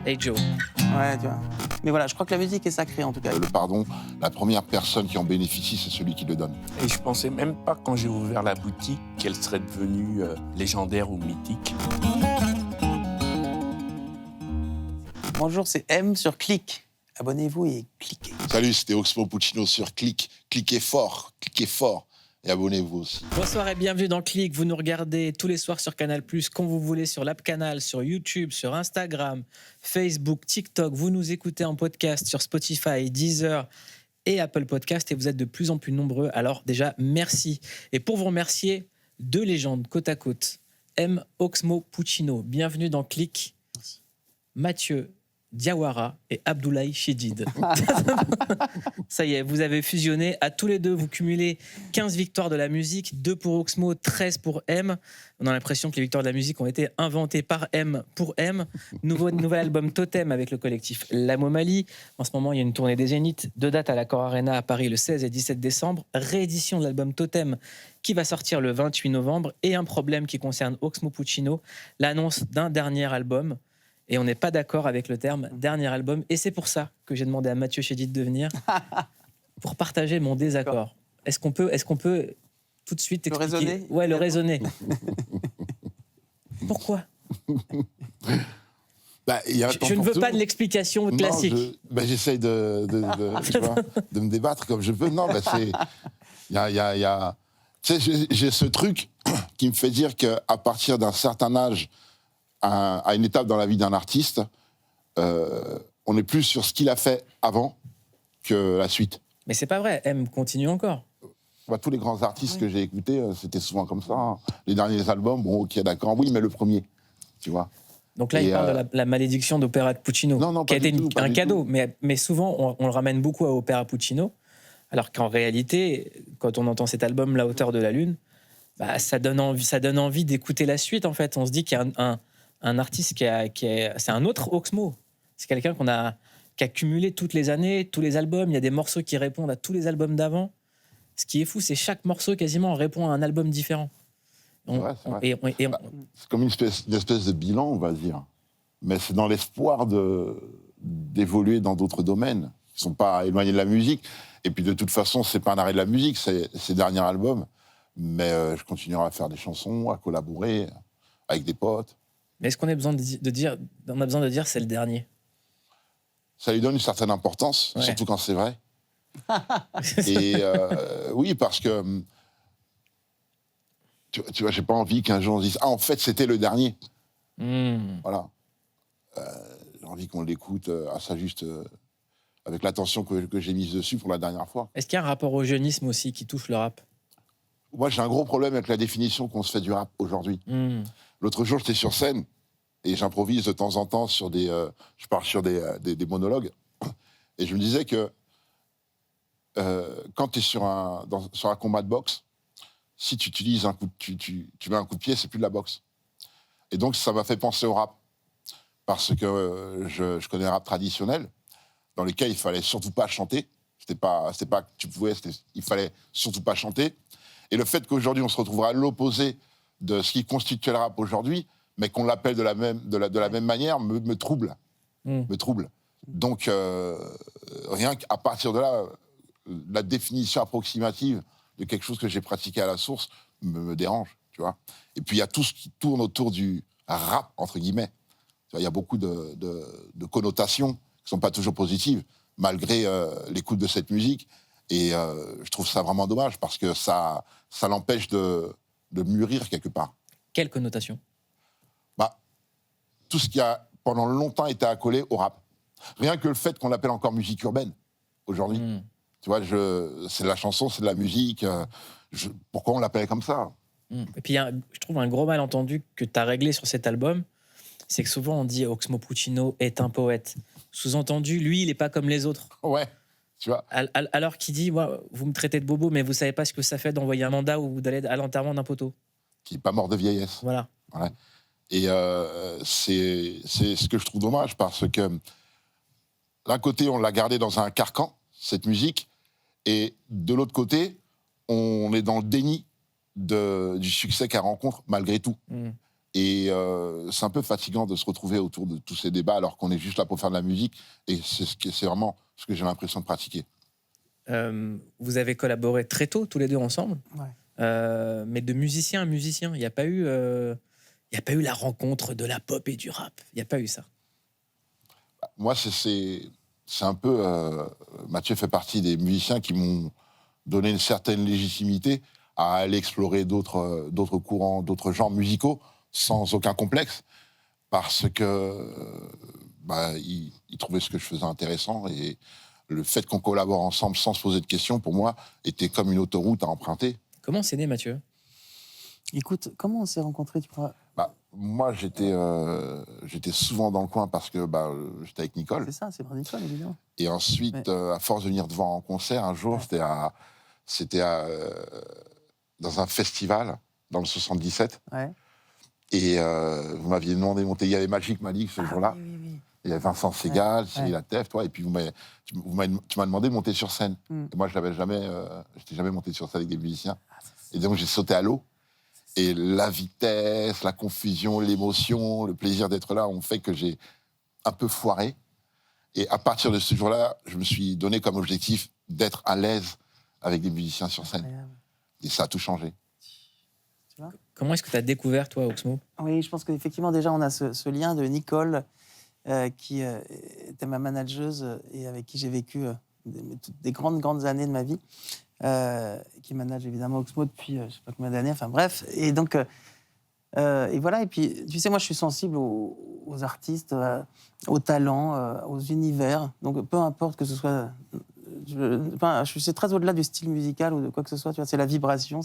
Hey Joe. Ouais, tu vois. Mais voilà, je crois que la musique est sacrée en tout cas. Le pardon, la première personne qui en bénéficie, c'est celui qui le donne. Et je pensais même pas, quand j'ai ouvert la boutique, qu'elle serait devenue légendaire ou mythique. Bonjour, c'est M sur Click. Abonnez-vous et cliquez. Salut, c'était Oxmo Puccino sur Click. Cliquez fort et abonnez-vous aussi. Bonsoir et bienvenue dans Click. Vous nous regardez tous les soirs sur Canal+, quand vous voulez, sur l'app Canal, sur YouTube, sur Instagram, Facebook, TikTok. Vous nous écoutez en podcast sur Spotify, Deezer et Apple Podcast et vous êtes de plus en plus nombreux. Alors déjà, merci. Et pour vous remercier, deux légendes côte à côte. M. Oxmo Puccino. Bienvenue dans Click. Mathieu Diawara et Abdoulaye Chedid. Ça y est, vous avez fusionné. À tous les deux, vous cumulez 15 victoires de la musique, 2 pour Oxmo, 13 pour M. On a l'impression que les victoires de la musique ont été inventées par M pour M. Nouvel album Totem avec le collectif L'Amomalie. En ce moment, il y a une tournée des Zéniths, 2 dates à l'Accor Arena à Paris le 16 et 17 décembre. Réédition de l'album Totem qui va sortir le 28 novembre. Et un problème qui concerne Oxmo Puccino, l'annonce d'un dernier album. Et on n'est pas d'accord avec le terme dernier album. Et c'est pour ça que j'ai demandé à Mathieu Chédid de venir pour partager mon désaccord. Est-ce qu'on peut tout de suite expliquer... Le raisonner ? Ouais, le raisonner. Pourquoi ? Je ne veux pas de l'explication classique. J'essaye de me débattre comme je peux. Non, c'est... Tu sais, j'ai ce truc qui me fait dire qu'à partir d'un certain âge, à une étape dans la vie d'un artiste, on est plus sur ce qu'il a fait avant que la suite. Mais c'est pas vrai, M continue encore. Tous les grands artistes que j'ai écoutés, c'était souvent comme ça. Hein. Les derniers albums, bon, ok, d'accord, oui, mais le premier, tu vois. Donc là, il parle de la malédiction d'Opéra de Puccino, qui a été un cadeau. Mais souvent, on le ramène beaucoup à Opéra Puccino, alors qu'en réalité, quand on entend cet album, La hauteur de la lune, ça donne envie d'écouter la suite, en fait. On se dit qu'il y a un artiste c'est un autre Oxmo. C'est quelqu'un qui a cumulé toutes les années, tous les albums. Il y a des morceaux qui répondent à tous les albums d'avant. Ce qui est fou, c'est chaque morceau quasiment répond à un album différent. C'est comme une espèce de bilan, on va dire. Mais c'est dans l'espoir d'évoluer dans d'autres domaines qui ne sont pas éloignés de la musique. Et puis de toute façon, c'est pas un arrêt de la musique, c'est ces derniers albums. Mais je continuerai à faire des chansons, à collaborer avec des potes. Mais est-ce qu'on a besoin de dire c'est le dernier ? Ça lui donne une certaine importance, surtout quand c'est vrai. Et oui, parce que tu vois, j'ai pas envie qu'un jour on se dise en fait c'était le dernier. Voilà. J'ai envie qu'on l'écoute à sa juste avec l'attention que j'ai mise dessus pour la dernière fois. Est-ce qu'il y a un rapport au jeunisme aussi qui touche le rap ? Moi, j'ai un gros problème avec la définition qu'on se fait du rap aujourd'hui. L'autre jour, j'étais sur scène et j'improvise de temps en temps sur je pars sur des monologues. Et je me disais que quand tu es sur un combat de boxe, si tu utilises tu mets un coup de pied, c'est plus de la boxe. Et donc, ça m'a fait penser au rap. Parce que je connais le rap traditionnel, dans lequel il fallait surtout pas chanter. C'était pas que tu pouvais, il fallait surtout pas chanter. Et le fait qu'aujourd'hui, on se retrouvera à l'opposé de ce qui constitue le rap aujourd'hui, mais qu'on l'appelle de la même manière, me trouble. Me trouble. Donc, rien qu'à partir de là, la définition approximative de quelque chose que j'ai pratiqué à la source me dérange, tu vois. Et puis, il y a tout ce qui tourne autour du rap, entre guillemets. Il y a beaucoup de connotations qui ne sont pas toujours positives, malgré l'écoute de cette musique. Et je trouve ça vraiment dommage parce que ça l'empêche de mûrir quelque part. Quelle connotation ? Tout ce qui a pendant longtemps été accolé au rap. Rien que le fait qu'on l'appelle encore musique urbaine aujourd'hui. Tu vois, c'est de la chanson, c'est de la musique. Pourquoi on l'appelait comme ça ? Et puis, je trouve un gros malentendu que tu as réglé sur cet album, c'est que souvent on dit Oxmo Puccino est un poète. Sous-entendu, lui, il n'est pas comme les autres. Ouais. Tu vois. Alors qu'il dit, vous me traitez de bobo, mais vous savez pas ce que ça fait d'envoyer un mandat ou d'aller à l'enterrement d'un poteau. Qui n'est pas mort de vieillesse. Voilà. Et c'est ce que je trouve dommage, parce que d'un côté, on l'a gardé dans un carcan, cette musique, et de l'autre côté, on est dans le déni du succès qu'elle rencontre malgré tout. Et c'est un peu fatigant de se retrouver autour de tous ces débats alors qu'on est juste là pour faire de la musique. Et c'est vraiment ce que j'ai l'impression de pratiquer. Vous avez collaboré très tôt, tous les deux ensemble. Ouais. Mais de musicien à musicien, il n'y a pas eu la rencontre de la pop et du rap. Il n'y a pas eu ça. Moi, c'est un peu... Mathieu fait partie des musiciens qui m'ont donné une certaine légitimité à aller explorer d'autres courants, d'autres genres musicaux, sans aucun complexe, parce que il trouvait ce que je faisais intéressant, et le fait qu'on collabore ensemble sans se poser de questions, pour moi, était comme une autoroute à emprunter. Comment c'est né, Mathieu? Écoute, comment on s'est rencontrés, tu crois? Moi, j'étais souvent dans le coin parce que j'étais avec Nicole. C'est ça, c'est par Nicole, évidemment. Et ensuite, à force de venir devant en concert, un jour, c'était dans un festival, dans le 77. Ouais. Et vous m'aviez demandé de monter. Il y avait Magic Malik ce jour-là. Oui. Il y avait Vincent Segal, Cyril Atef, toi. Et puis, tu m'as demandé de monter sur scène. Et moi, je n'étais jamais monté sur scène avec des musiciens. Et donc, j'ai sauté à l'eau. Et la vitesse, la confusion, l'émotion, le plaisir d'être là ont fait que j'ai un peu foiré. Et à partir de ce jour-là, je me suis donné comme objectif d'être à l'aise avec des musiciens sur scène. Incroyable. Et ça a tout changé. Comment est-ce que tu as découvert, toi, Oxmo? Oui, je pense qu'effectivement, déjà, on a ce lien de Nicole, qui était ma manageuse et avec qui j'ai vécu des grandes années de ma vie, qui manage évidemment Oxmo depuis je ne sais pas combien d'années, enfin bref. Et donc, et voilà, et puis, tu sais, moi, je suis sensible aux artistes, aux talents, aux univers. Donc, peu importe que ce soit... je suis très au-delà du style musical ou de quoi que ce soit, tu vois, c'est la vibration,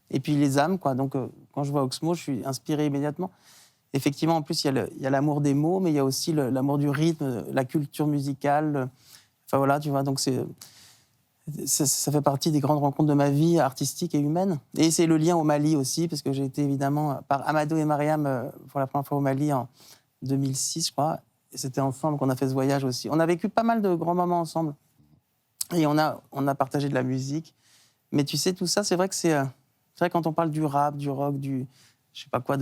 et puis les âmes, quoi. Donc, quand je vois Oxmo, je suis inspiré immédiatement. Effectivement, en plus, il y a l'amour des mots, mais il y a aussi l'amour du rythme, la culture musicale. Enfin, voilà, tu vois, donc ça fait partie des grandes rencontres de ma vie artistique et humaine. Et c'est le lien au Mali aussi, parce que j'ai été évidemment par Amadou et Mariam pour la première fois au Mali en 2006, je crois. Et c'était ensemble qu'on a fait ce voyage aussi. On a vécu pas mal de grands moments ensemble. Et on a partagé de la musique. Mais tu sais, tout ça, c'est vrai que c'est vrai quand on parle du rap, du rock, je sais pas quoi,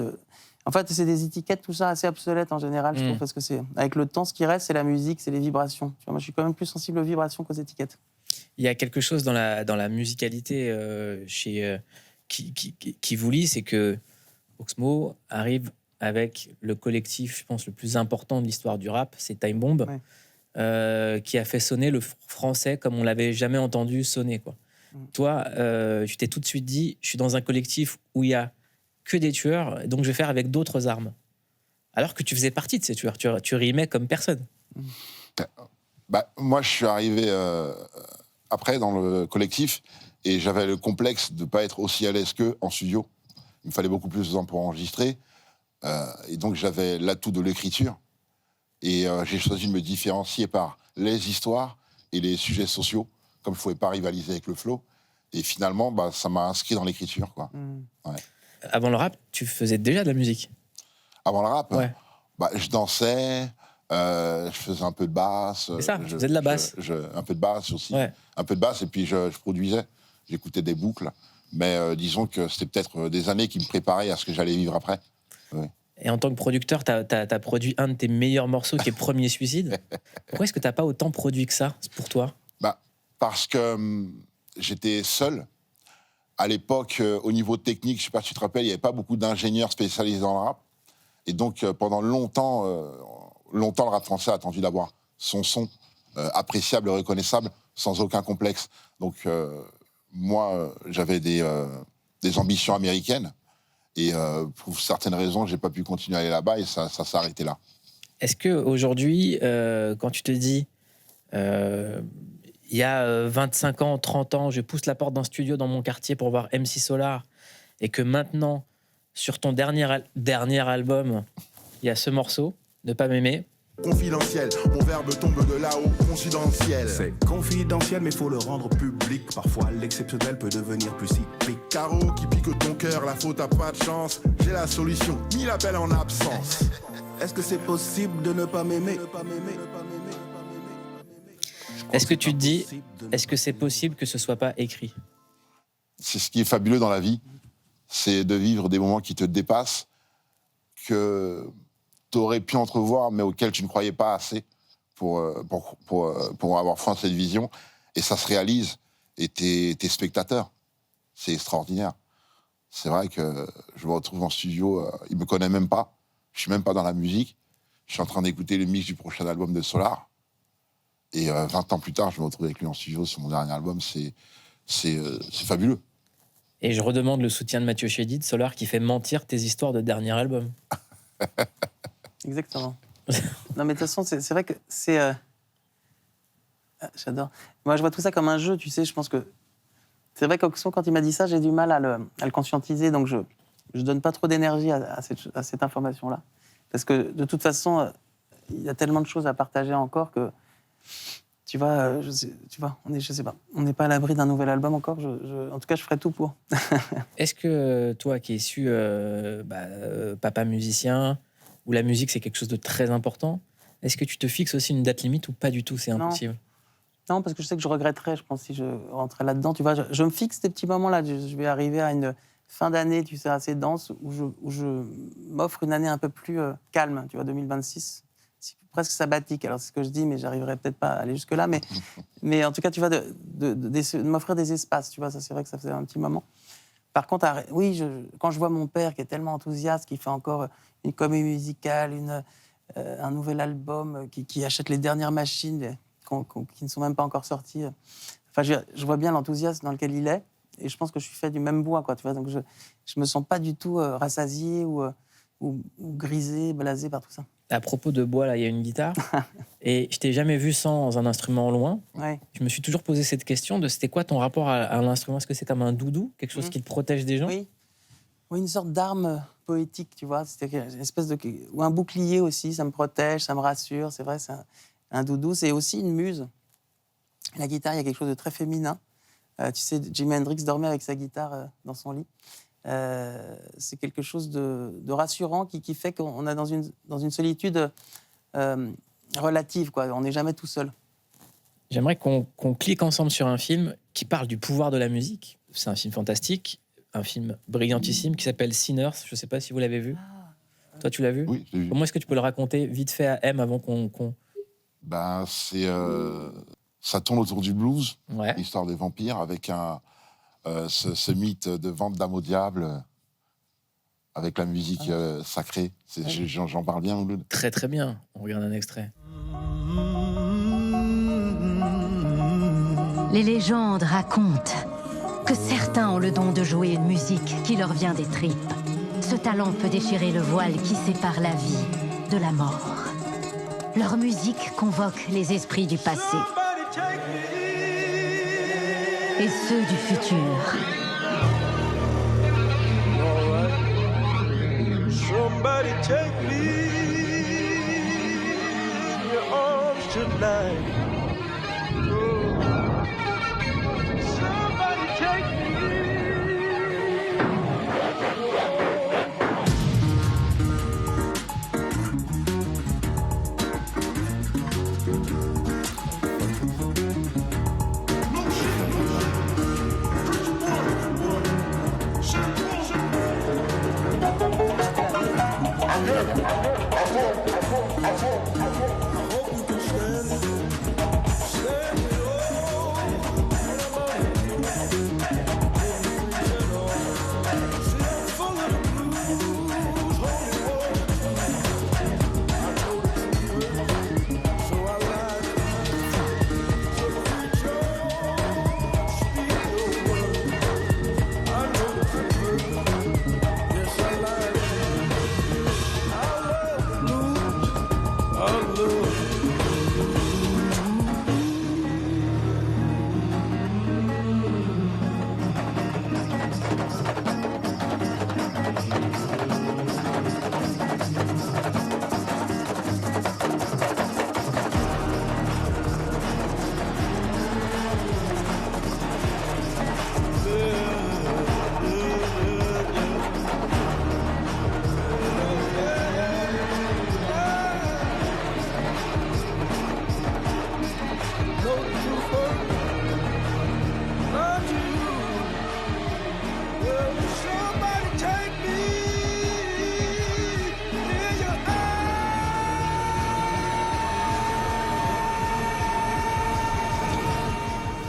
en fait, c'est des étiquettes, tout ça, assez obsolètes en général, je trouve, parce que avec le temps, ce qui reste, c'est la musique, c'est les vibrations. Tu vois, moi, je suis quand même plus sensible aux vibrations qu'aux étiquettes. Il y a quelque chose dans la musicalité qui vous lie, c'est que Oxmo arrive avec le collectif, je pense, le plus important de l'histoire du rap, c'est Time Bomb, qui a fait sonner le français comme on l'avait jamais entendu sonner, quoi. Toi, tu t'es tout de suite dit, je suis dans un collectif où il y a que des tueurs, donc je vais faire avec d'autres armes. Alors que tu faisais partie de ces tueurs, tu rimais comme personne. Moi, je suis arrivé après dans le collectif et j'avais le complexe de ne pas être aussi à l'aise qu'eux en studio. Il me fallait beaucoup plus de temps pour enregistrer. Et donc, j'avais l'atout de l'écriture. Et j'ai choisi de me différencier par les histoires et les sujets sociaux, comme je ne pouvais pas rivaliser avec le flow. Et finalement, ça m'a inscrit dans l'écriture, quoi. Ouais. Avant le rap, tu faisais déjà de la musique? Avant le rap, ouais. Je dansais, je faisais un peu de basse. C'est ça, je faisais de la basse. Un peu de basse aussi. Ouais. Un peu de basse, et puis je produisais. J'écoutais des boucles. Mais disons que c'était peut-être des années qui me préparaient à ce que j'allais vivre après. Ouais. Et en tant que producteur, t'as produit un de tes meilleurs morceaux qui est Premier Suicide. Pourquoi est-ce que t'as pas autant produit que ça pour toi? Parce que j'étais seul. À l'époque, au niveau technique, je ne sais pas si tu te rappelles, il n'y avait pas beaucoup d'ingénieurs spécialisés dans le rap. Et donc, pendant longtemps, le rap français a attendu d'avoir son son appréciable et reconnaissable, sans aucun complexe. Donc, moi, j'avais des ambitions américaines. Et pour certaines raisons, je n'ai pas pu continuer à aller là-bas et ça s'est arrêté là. Est-ce qu'aujourd'hui, quand tu te dis... il y a 25 ans, 30 ans, je pousse la porte d'un studio dans mon quartier pour voir MC Solar, et que maintenant, sur ton dernier album, il y a ce morceau, Ne pas m'aimer. Confidentiel, mon verbe tombe de là-haut, confidentiel. C'est confidentiel, mais faut le rendre public. Parfois, l'exceptionnel peut devenir plus cyclique. Carreau qui pique ton cœur, la faute a pas de chance. J'ai la solution, mis l'appel en absence. Est-ce que c'est possible de ne pas m'aimer? Est-ce que tu te dis, est-ce que c'est possible que ce soit pas écrit? C'est ce qui est fabuleux dans la vie, c'est de vivre des moments qui te dépassent que tu aurais pu entrevoir, mais auquel tu ne croyais pas assez pour avoir foi en cette vision. Et ça se réalise. Et t'es spectateur. C'est extraordinaire. C'est vrai que je me retrouve en studio, il me connaît même pas. Je suis même pas dans la musique. Je suis en train d'écouter le mix du prochain album de Solar. Et 20 ans plus tard, je me retrouve avec lui en studio sur mon dernier album. C'est fabuleux. Et je redemande le soutien de Mathieu Chédid, de Solar, qui fait mentir tes histoires de dernier album. Exactement. Non, mais de toute façon, c'est vrai que c'est... J'adore. Moi, je vois tout ça comme un jeu, tu sais. Je pense que... C'est vrai qu'Oxon, quand il m'a dit ça, j'ai du mal à le conscientiser. Donc, je donne pas trop d'énergie à cette information-là. Parce que, de toute façon, il y a tellement de choses à partager encore que... Tu vois, je sais pas. On n'est pas à l'abri d'un nouvel album encore. En tout cas, je ferai tout pour. Est-ce que toi, qui es issu papa musicien, où la musique, c'est quelque chose de très important, est-ce que tu te fixes aussi une date limite ou pas du tout, c'est impossible? Non, parce que je sais que je regretterais, je pense, si je rentrais là-dedans. Tu vois, je me fixe des petits moments là. Je vais arriver à une fin d'année, tu sais, assez dense, où je m'offre une année un peu plus calme, tu vois, 2026. C'est presque sabbatique. Alors, c'est ce que je dis, mais j'arriverai peut-être pas à aller jusque-là. Mais en tout cas, tu vois, de m'offrir des espaces, tu vois, ça, c'est vrai que ça faisait un petit moment. Par contre, oui, quand je vois mon père qui est tellement enthousiaste, qui fait encore une comédie musicale, un nouvel album, qui achète les dernières machines qui ne sont même pas encore sorties. Enfin, je vois bien l'enthousiasme dans lequel il est, et je pense que je suis fait du même bois, quoi. Tu vois, donc je me sens pas du tout rassasié ou grisé, blasé par tout ça. À propos de bois, là, il y a une guitare, et je t'ai jamais vu sans un instrument loin. Ouais. Je me suis toujours posé cette question de c'était quoi ton rapport à l'instrument? Est-ce que c'est comme un doudou, quelque chose qui te protège des gens? Oui, une sorte d'arme poétique, tu vois. C'était une espèce ou un bouclier aussi, ça me protège, ça me rassure. C'est vrai, c'est un doudou, c'est aussi une muse. La guitare, il y a quelque chose de très féminin. Tu sais, Jimi Hendrix dormait avec sa guitare dans son lit. C'est quelque chose de rassurant qui fait qu'on est dans une solitude relative, quoi. On n'est jamais tout seul. J'aimerais qu'on clique ensemble sur un film qui parle du pouvoir de la musique. C'est un film fantastique, un film brillantissime qui s'appelle Sinners. Je ne sais pas si vous l'avez vu. Toi, tu l'as vu? Oui, je l'ai vu. Comment est-ce que tu peux le raconter vite fait à M avant qu'on... Ben, ça tourne autour du blues, Ouais. l'histoire des vampires, avec ce mythe de vente d'âme au diable, avec la musique sacrée. J'en parle bien, Mouloud. Très très bien. On regarde un extrait. Les légendes racontent que certains ont le don de jouer une musique qui leur vient des tripes. Ce talent peut déchirer le voile qui sépare la vie de la mort. Leur musique convoque les esprits du passé et ceux du futur. Somebody take me in your arms tonight. Somebody take me.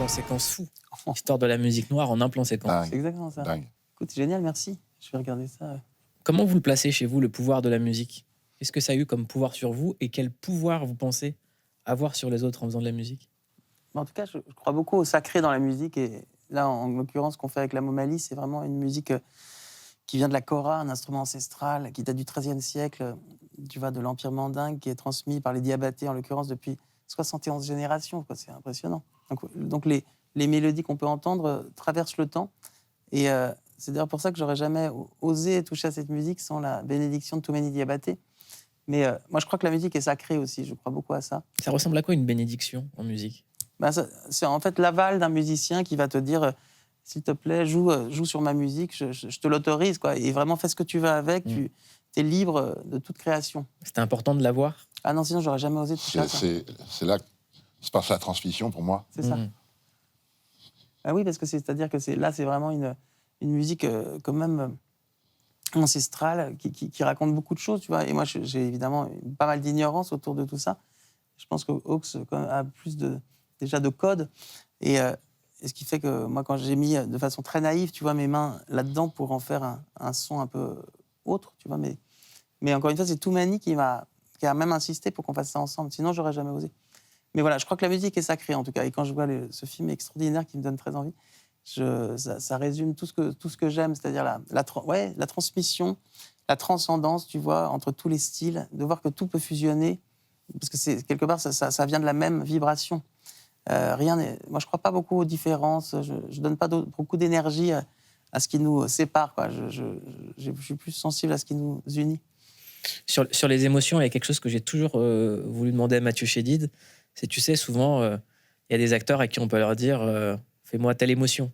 plan séquence fou. Histoire de la musique noire en un plan séquence. C'est exactement ça. Dingue. Écoute, c'est génial, merci. Je vais regarder ça. Comment vous le placez chez vous, le pouvoir de la musique? Qu'est-ce que ça a eu comme pouvoir sur vous et quel pouvoir vous pensez avoir sur les autres en faisant de la musique? En tout cas, je crois beaucoup au sacré dans la musique. Et là, en l'occurrence, ce qu'on fait avec la Momali, c'est vraiment une musique qui vient de la kora, un instrument ancestral qui date du XIIIe siècle, tu vois, de l'Empire mandingue, qui est transmis par les Diabatés, en l'occurrence, depuis 71 générations. Quoi. C'est impressionnant. Donc les mélodies qu'on peut entendre traversent le temps. Et c'est d'ailleurs pour ça que j'aurais jamais osé toucher à cette musique sans la bénédiction de Toumani Diabaté. Mais moi, je crois que la musique est sacrée aussi. Je crois beaucoup à ça. Ça ressemble à quoi une bénédiction en musique? C'est en fait l'aval d'un musicien qui va te dire s'il te plaît, joue sur ma musique, je te l'autorise, quoi. Et vraiment, fais ce que tu veux avec. Tu es libre de toute création. C'était important de l'avoir? Ah non, sinon, j'aurais jamais osé toucher à ça. C'est là que se passe la transmission pour moi. C'est ça. Ah oui, parce que c'est-à-dire que c'est vraiment une musique quand même ancestrale qui raconte beaucoup de choses, tu vois. Et moi, j'ai évidemment pas mal d'ignorance autour de tout ça. Je pense que Hawks a plus déjà de codes. Et ce qui fait que moi, quand j'ai mis de façon très naïve, tu vois, mes mains là-dedans pour en faire un son un peu autre, tu vois. Mais encore une fois, c'est Toumani qui a même insisté pour qu'on fasse ça ensemble. Sinon, j'aurais jamais osé. Mais voilà, je crois que la musique est sacrée, en tout cas. Et quand je vois ce film extraordinaire qui me donne très envie, ça résume tout ce que j'aime, c'est-à-dire la transmission, la transcendance, tu vois, entre tous les styles, de voir que tout peut fusionner, parce que quelque part, ça vient de la même vibration. Moi, je ne crois pas beaucoup aux différences, je ne donne pas beaucoup d'énergie à ce qui nous sépare, quoi. Je suis plus sensible à ce qui nous unit. Sur les émotions, il y a quelque chose que j'ai toujours voulu demander à Mathieu Chédid. C'est, tu sais, souvent, il y a des acteurs à qui on peut leur dire fais-moi telle émotion.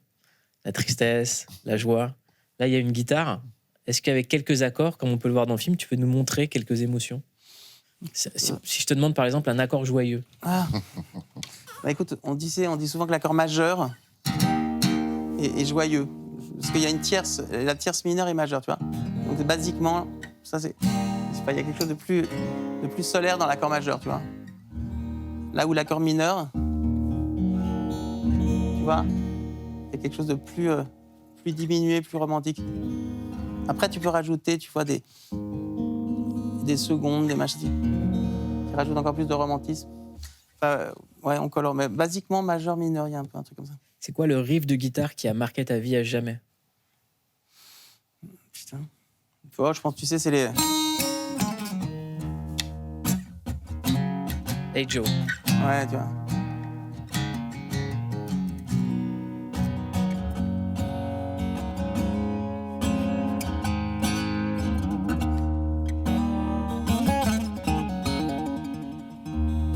La tristesse, la joie. Là, il y a une guitare. Est-ce qu'avec quelques accords, comme on peut le voir dans le film, tu peux nous montrer quelques émotions? Si je te demande, par exemple, un accord joyeux. Écoute, on dit souvent que l'accord majeur est joyeux. Parce qu'il y a la tierce mineure est majeure, tu vois. Donc, basiquement, ça, il y a quelque chose de plus solaire dans l'accord majeur, tu vois. Là où l'accord mineur, tu vois, il y a quelque chose de plus diminué, plus romantique. Après, tu peux rajouter, tu vois, des secondes, des machins qui rajoutent encore plus de romantisme. Ouais, on colore. Mais basiquement, majeur, mineur, il y a un peu un truc comme ça. C'est quoi le riff de guitare qui a marqué ta vie à jamais? Putain. Je pense, tu sais, c'est les... Hey Joe. Ouais, tu vois.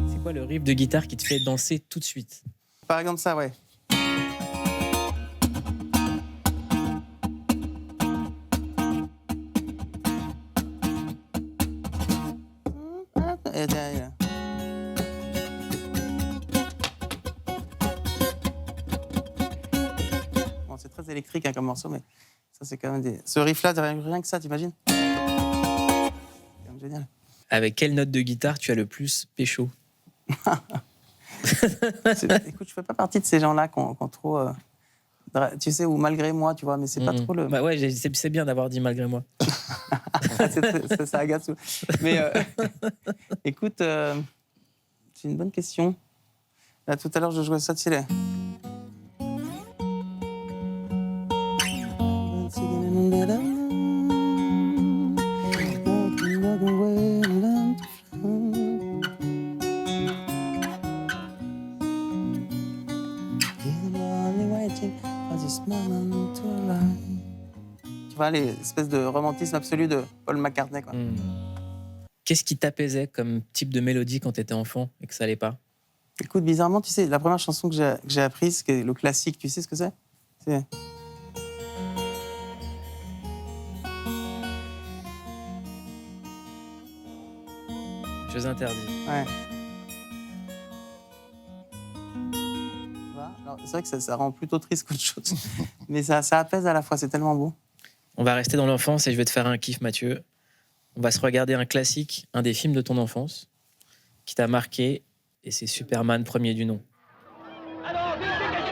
C'est quoi le riff de guitare qui te fait danser tout de suite? Par exemple, ça, ouais. Bon, c'est très électrique comme morceau, mais ça, c'est quand même ce riff-là, rien que ça, t'imagines? C'est quand même génial. Avec quelle note de guitare tu as le plus pécho? Écoute, je fais pas partie de ces gens-là qui ont trop... tu sais, ou malgré moi, tu vois, mais c'est pas trop le... Bah ouais, c'est bien d'avoir dit malgré moi. ça agace. Mais écoute, c'est une bonne question. Là, tout à l'heure, je jouais ça, tu sais, les... Tu vois, les espèces de romantisme absolu de Paul McCartney, quoi. Qu'est-ce qui t'apaisait comme type de mélodie quand t'étais enfant et que ça allait pas? Écoute, bizarrement, tu sais, la première chanson que j'ai apprise, c'est le classique, tu sais ce que c'est? C'est... Jeux interdits. Ouais. Alors, c'est vrai que ça rend plutôt triste qu'autre chose. Mais ça apaise à la fois, c'est tellement beau. On va rester dans l'enfance et je vais te faire un kiff, Mathieu. On va se regarder un classique, un des films de ton enfance qui t'a marqué, et c'est Superman, premier du nom. Alors, vérifiez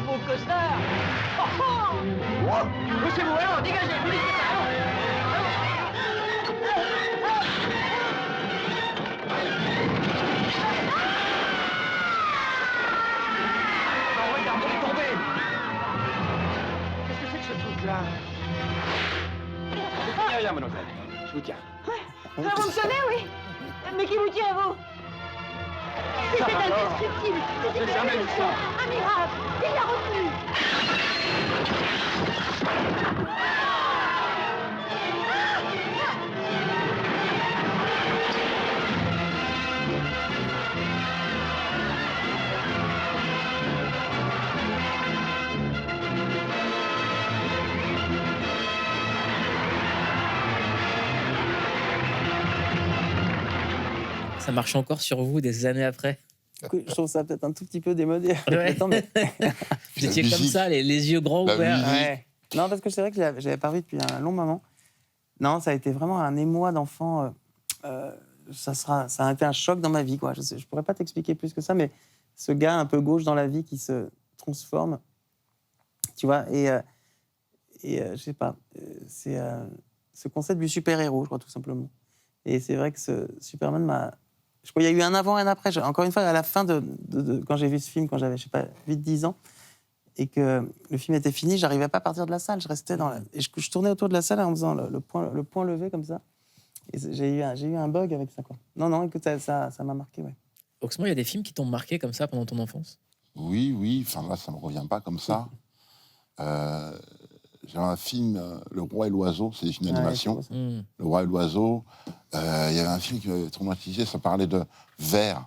beau costard. Oh, oh. Poussez-vous, allons, dégagez, plus vite que ça, allons. Non, regardez tomber. Qu'est-ce que c'est que ce truc-là? Il n'y a rien, mademoiselle. Je vous tiens. Vous me sauvez, oui. Mais qui vous tirez-vous? C'était indestructible. C'était jamais vu ça. un miracle. Il l'a retenu. Ça marche encore sur vous des années après? Écoute, je trouve ça peut-être un tout petit peu démodé. Ouais. Attends, mais- Vous étiez La comme musique. ça, les yeux grands La ouverts. musique. Ouais. Non, parce que c'est vrai que j'avais pas vu depuis un long moment. Non, ça a été vraiment un émoi d'enfant. Ça a été un choc dans ma vie, quoi. Je pourrais pas t'expliquer plus que ça, mais ce gars un peu gauche dans la vie qui se transforme, tu vois, et je sais pas, c'est ce concept du super-héros, je crois, tout simplement. Et c'est vrai que ce Superman m'a... Je crois qu'il y a eu un avant et un après. Encore une fois, à la fin quand j'ai vu ce film, quand j'avais, je sais pas, 8-10 ans, et que le film était fini, j'arrivais pas à partir de la salle. Je restais et je tournais autour de la salle en faisant le point levé comme ça. Et j'ai eu un bug avec ça, quoi. Non, écoute, ça m'a marqué, ouais. Oxmo, il y a des films qui t'ont marqué comme ça pendant ton enfance? Oui. Enfin, là, ça me revient pas comme ça. J'avais un film, Le Roi et l'Oiseau, c'est des films d'animation. Ouais, c'est Hmm. Le Roi et l'Oiseau. Il y avait un film qui m'avait traumatisé, ça parlait de vert.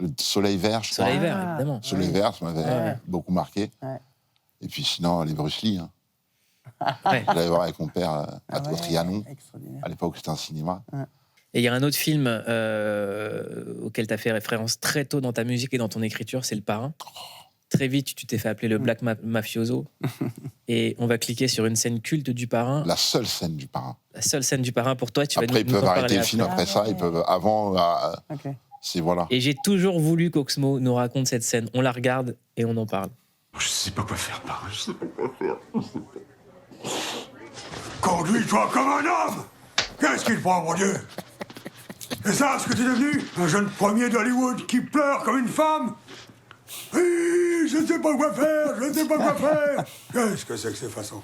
Le soleil vert, je crois. Soleil vert, Ah. évidemment. Soleil vert, ça m'avait Ouais. beaucoup marqué. Ouais. Et puis sinon, les Bruce Lee. Hein. Ouais. J'allais voir avec mon père Ah ouais, au Trianon. extraordinaire. À l'époque, c'était un cinéma. Et il y a un autre film auquel tu as fait référence très tôt dans ta musique et dans ton écriture, c'est Le Parrain. Très vite, tu t'es fait appeler le Black Mafioso. Et on va cliquer sur une scène culte du Parrain. La seule scène du Parrain. La seule scène du Parrain pour toi, tu vas Après, ils nous peuvent en arrêter parler le film après. après ça. Ils peuvent avant. Ok. C'est voilà. Et j'ai toujours voulu qu'Oxmo nous raconte cette scène. On la regarde et on en parle. Je sais pas quoi faire, Parrain. Je sais pas quoi faire. Conduis-toi comme un homme. Qu'est-ce qu'il prend, mon Dieu? C'est ça ce que t'es devenu? Un jeune premier d'Hollywood qui pleure comme une femme? Oui, je ne sais pas quoi faire, je ne sais pas quoi faire. Qu'est-ce que c'est que ces façons?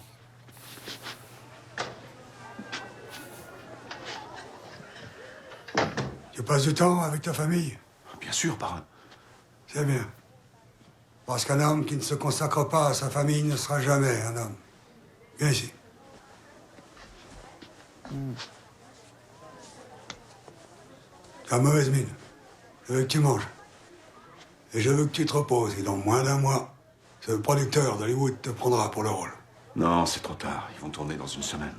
Tu passes du temps avec ta famille? Bien sûr, Parrain. C'est bien. Parce qu'un homme qui ne se consacre pas à sa famille ne sera jamais un homme. Viens ici. T'as mauvaise mine. Je veux que tu manges. Et je veux que tu te reposes. Et dans moins d'un mois, ce producteur d'Hollywood te prendra pour le rôle. Non, c'est trop tard. Ils vont tourner dans une semaine.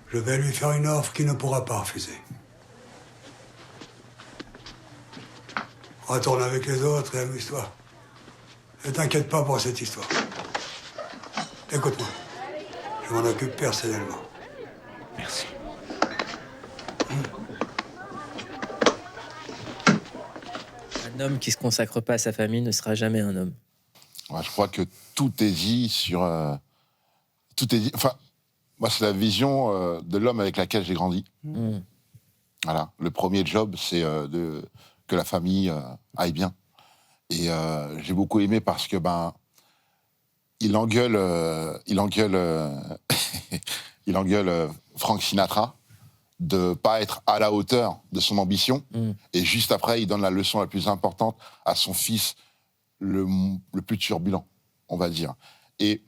Je vais lui faire une offre qu'il ne pourra pas refuser. Retourne avec les autres et amuse-toi. Ne t'inquiète pas pour cette histoire. Écoute-moi. Je m'en occupe personnellement. Merci. Un homme qui se consacre pas à sa famille ne sera jamais un homme. Ouais, je crois que tout est dit sur. Tout est dit. Enfin, moi, c'est la vision de l'homme avec laquelle j'ai grandi. Hmm. Voilà. Le premier job, c'est que la famille aille bien. Et j'ai beaucoup aimé parce que il engueule Frank Sinatra de pas être à la hauteur de son ambition. Mm. Et juste après, il donne la leçon la plus importante à son fils, le plus turbulent, on va dire. Et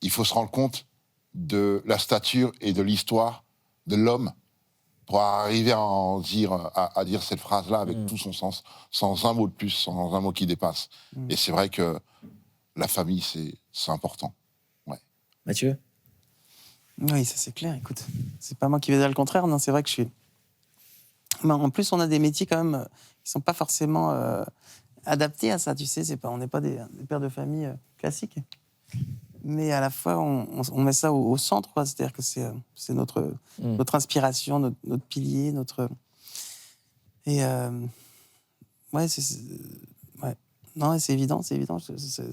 il faut se rendre compte de la stature et de l'histoire de l'homme pour arriver à dire cette phrase-là avec tout son sens, sans un mot de plus, sans un mot qui dépasse. Et c'est vrai que la famille, c'est important. Mathieu? Oui, ça c'est clair, écoute. C'est pas moi qui vais dire le contraire, non, c'est vrai que je suis... Mais en plus, on a des métiers quand même qui sont pas forcément adaptés à ça, tu sais, on n'est pas des pères de famille classiques. Mais à la fois, on met ça au centre, quoi. C'est-à-dire que c'est notre inspiration, notre pilier, notre... Et ouais, ouais, Non, c'est évident, c'est évident.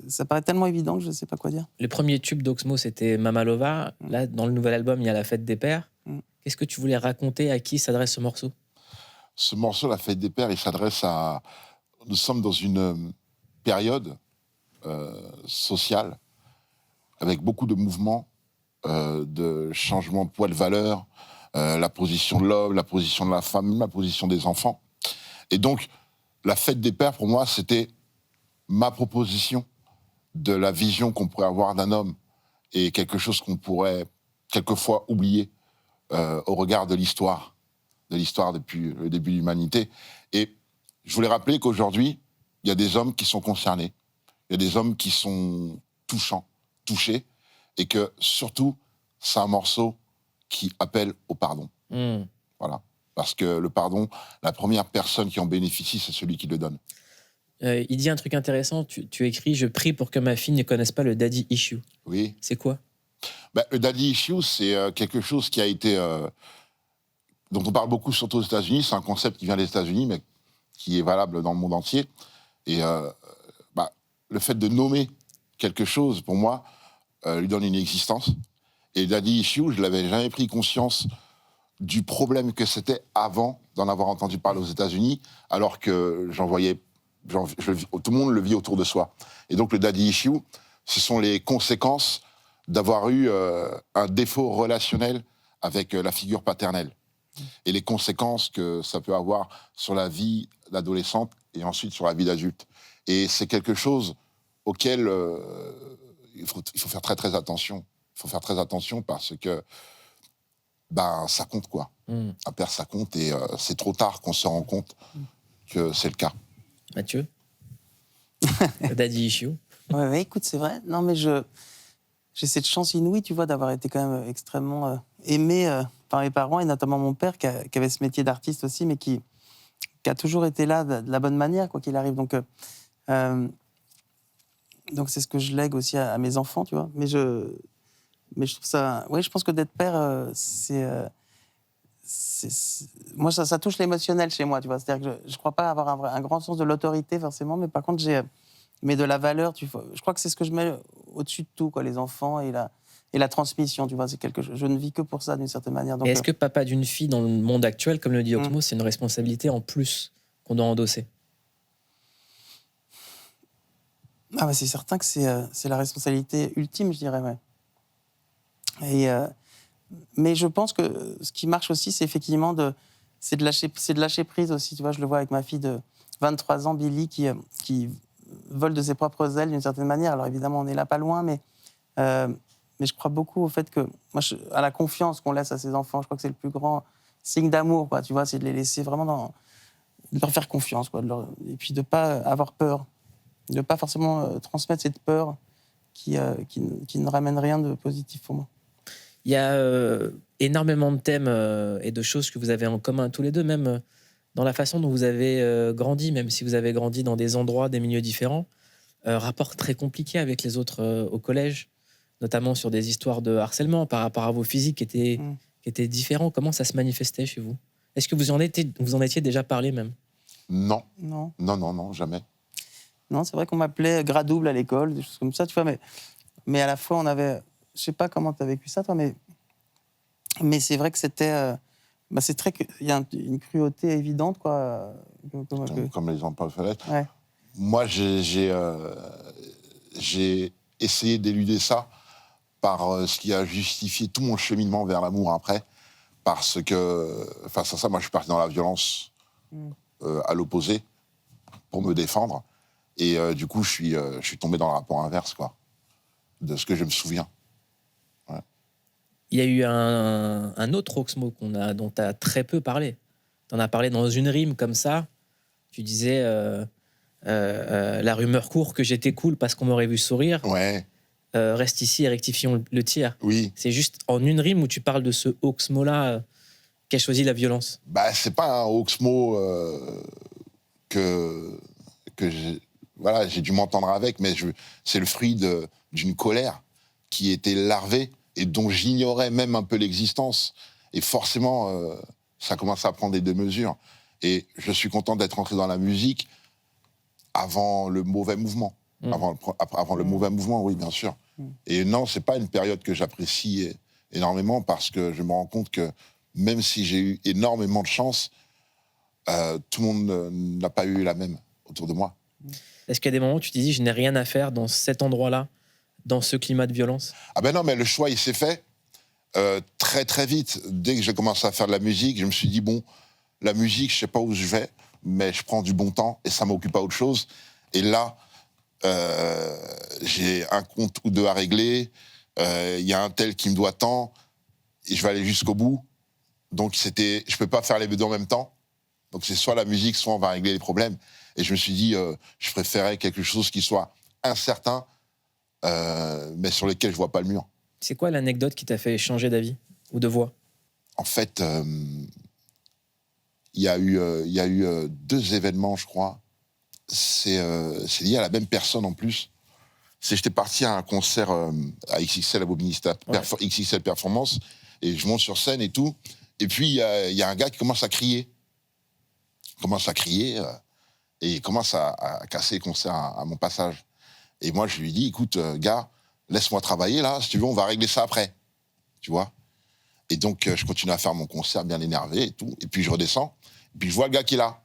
Ça paraît tellement évident que je ne sais pas quoi dire. Le premier tube d'Oxmo, c'était Mamalova. Là, dans le nouvel album, il y a La Fête des Pères. Qu'est-ce que tu voulais raconter? À qui s'adresse ce morceau? Ce morceau, La Fête des Pères, il s'adresse à... Nous sommes dans une période sociale avec beaucoup de mouvements, de changement de poids de valeur, la position de l'homme, la position de la femme, la position des enfants. Et donc, La Fête des Pères, pour moi, c'était ma proposition de la vision qu'on pourrait avoir d'un homme et quelque chose qu'on pourrait quelquefois oublier au regard de l'histoire depuis le début de l'humanité. Et je voulais rappeler qu'aujourd'hui, il y a des hommes qui sont concernés, il y a des hommes qui sont touchés, et que surtout, c'est un morceau qui appelle au pardon. Voilà. Parce que le pardon, la première personne qui en bénéficie, c'est celui qui le donne. Il dit un truc intéressant, tu écris « Je prie pour que ma fille ne connaisse pas le daddy issue ». Oui. C'est quoi? Le daddy issue, c'est quelque chose qui a été... dont on parle beaucoup, surtout aux États-Unis. C'est un concept qui vient des États-Unis, mais qui est valable dans le monde entier. Et le fait de nommer quelque chose, pour moi, lui donne une existence. Et le daddy issue, je n'avais jamais pris conscience du problème que c'était avant d'en avoir entendu parler aux États-Unis, alors que tout le monde le vit autour de soi. Et donc le daddy issue, ce sont les conséquences d'avoir eu un défaut relationnel avec la figure paternelle. Et les conséquences que ça peut avoir sur la vie d'adolescente et ensuite sur la vie d'adulte. Et c'est quelque chose auquel il faut faire très très attention. Il faut faire très attention parce que ça compte, quoi. Un père, ça compte, et c'est trop tard qu'on se rend compte que c'est le cas. Mathieu? Daddy issue. Ouais, écoute, c'est vrai. Non, mais j'ai cette chance inouïe, tu vois, d'avoir été quand même extrêmement aimé par mes parents, et notamment mon père, qui avait ce métier d'artiste aussi, mais qui a toujours été là de la bonne manière, quoi qu'il arrive. Donc c'est ce que je lègue aussi à mes enfants, tu vois. Mais je trouve ça... Oui, je pense que d'être père, moi, ça touche l'émotionnel chez moi, tu vois. C'est-à-dire que je ne crois pas avoir un grand sens de l'autorité, forcément, mais par contre, mais de la valeur, tu vois. Je crois que c'est ce que je mets au-dessus de tout, quoi, les enfants et la transmission, tu vois. C'est quelque chose. Je ne vis que pour ça, d'une certaine manière. Donc, et est-ce que papa d'une fille dans le monde actuel, comme le dit Oxmo, c'est une responsabilité en plus qu'on doit endosser? C'est certain que c'est la responsabilité ultime, je dirais, ouais. Mais je pense que ce qui marche aussi, c'est effectivement de lâcher prise aussi. Tu vois, je le vois avec ma fille de 23 ans, Billy, qui vole de ses propres ailes d'une certaine manière. Alors évidemment, on n'est là pas loin, mais je crois beaucoup au fait que, à la confiance qu'on laisse à ses enfants. Je crois que c'est le plus grand signe d'amour, quoi. Tu vois, c'est de les laisser vraiment de leur faire confiance, quoi. Et puis de pas avoir peur, de pas forcément transmettre cette peur qui ne ramène rien de positif pour moi. Il y a énormément de thèmes et de choses que vous avez en commun tous les deux, même dans la façon dont vous avez grandi, même si vous avez grandi dans des endroits, des milieux différents. Rapport très compliqué avec les autres au collège, notamment sur des histoires de harcèlement par rapport à vos physiques qui étaient différents. Comment ça se manifestait chez vous? Est-ce que vous en étiez déjà parlé même? Non, Non, jamais. Non, c'est vrai qu'on m'appelait gras double à l'école, des choses comme ça, tu vois, mais à la fois, on avait... Je sais pas comment tu as vécu ça, toi, mais c'est vrai que c'était... c'est très... Il y a une cruauté évidente, quoi. Comme les enfants peuvent l'être. Ouais. Moi, j'ai essayé d'éluder ça par ce qui a justifié tout mon cheminement vers l'amour après. Parce que, face à ça, moi, je suis parti dans la violence à l'opposé pour me défendre. Et du coup, je suis tombé dans le rapport inverse, quoi, de ce que je me souviens. Ouais. Il y a eu un autre Oxmo dont tu as très peu parlé. Tu en as parlé dans une rime comme ça. Tu disais la rumeur court que j'étais cool parce qu'on m'aurait vu sourire. Ouais. Reste ici et rectifions le tir. Oui. C'est juste en une rime où tu parles de ce Oxmo-là qui a choisi la violence. C'est pas un Oxmo que j'ai dû m'entendre avec, mais c'est le fruit d'une colère qui était larvée et dont j'ignorais même un peu l'existence. Et forcément, ça commence à prendre des mesures. Et je suis content d'être entré dans la musique avant le mauvais mouvement. Avant le mauvais mouvement, oui, bien sûr. Et non, c'est pas une période que j'apprécie énormément parce que je me rends compte que même si j'ai eu énormément de chance, tout le monde n'a pas eu la même autour de moi. Est-ce qu'il y a des moments où tu te dis, je n'ai rien à faire dans cet endroit-là, dans ce climat de violence? Ah ben non, mais le choix, il s'est fait très très vite. Dès que j'ai commencé à faire de la musique, je me suis dit, bon, la musique, je sais pas où je vais, mais je prends du bon temps et ça m'occupe à autre chose. Et là, j'ai un compte ou deux à régler, il y a un tel qui me doit tant, et je vais aller jusqu'au bout. Donc je peux pas faire les deux en même temps. Donc c'est soit la musique, soit on va régler les problèmes. Et je me suis dit, je préférais quelque chose qui soit incertain, mais sur lequel je vois pas le mur. C'est quoi l'anecdote qui t'a fait changer d'avis ou de voix? En fait, il y a eu 2 événements, je crois. C'est lié à la même personne en plus. J'étais parti à un concert à XXL à Bobigny-Stade, XXL Performance, et je monte sur scène et tout. Et puis, il y a un gars qui commence à crier. Et il commence à casser le concert à mon passage. Et moi, je lui dis, écoute, gars, laisse-moi travailler là, si tu veux, on va régler ça après. Tu vois? Et donc, je continue à faire mon concert bien énervé et tout. Et puis, je redescends. Et puis, je vois le gars qui est là,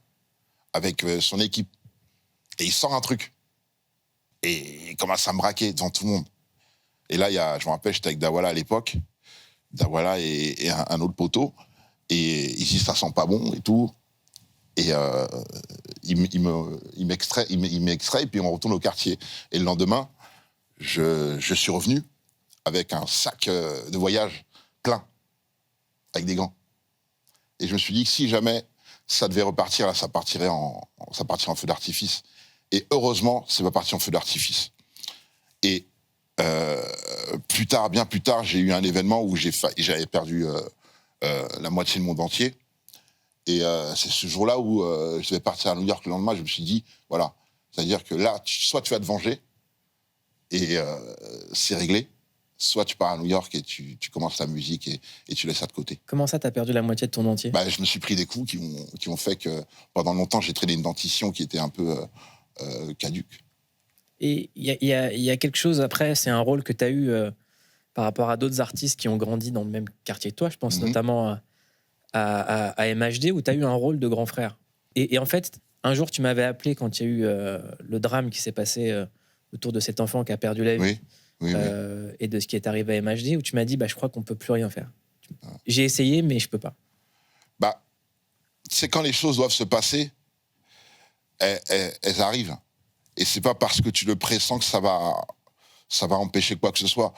avec son équipe. Et il sort un truc. Et il commence à me braquer devant tout le monde. Et là, je me rappelle, j'étais avec Dawala à l'époque. Dawala et un autre poteau. Et il dit, ça sent pas bon et tout. Et il m'extrait, et puis on retourne au quartier. Et le lendemain, je suis revenu avec un sac de voyage plein, avec des gants. Et je me suis dit que si jamais ça devait repartir, là, ça partirait en feu d'artifice. Et heureusement, c'est pas parti en feu d'artifice. Et bien plus tard, j'ai eu un événement où j'avais perdu la moitié de mon dentier. Et c'est ce jour-là où je devais partir à New York le lendemain, je me suis dit, voilà, c'est-à-dire que là, soit tu vas te venger, et c'est réglé, soit tu pars à New York et tu commences la musique et tu laisses ça de côté. Comment ça, t'as perdu la moitié de ton dentier? Je me suis pris des coups qui ont fait que pendant longtemps, j'ai traîné une dentition qui était un peu caduque. Et il y a quelque chose, après, c'est un rôle que tu as eu par rapport à d'autres artistes qui ont grandi dans le même quartier que toi, je pense notamment à MHD, où tu as eu un rôle de grand frère. Et en fait, un jour, tu m'avais appelé quand il y a eu le drame qui s'est passé autour de cet enfant qui a perdu la vie, et de ce qui est arrivé à MHD, où tu m'as dit, je crois qu'on peut plus rien faire. J'ai essayé, mais je peux pas. C'est quand les choses doivent se passer, elles arrivent. Et c'est pas parce que tu le pressens que ça va empêcher quoi que ce soit.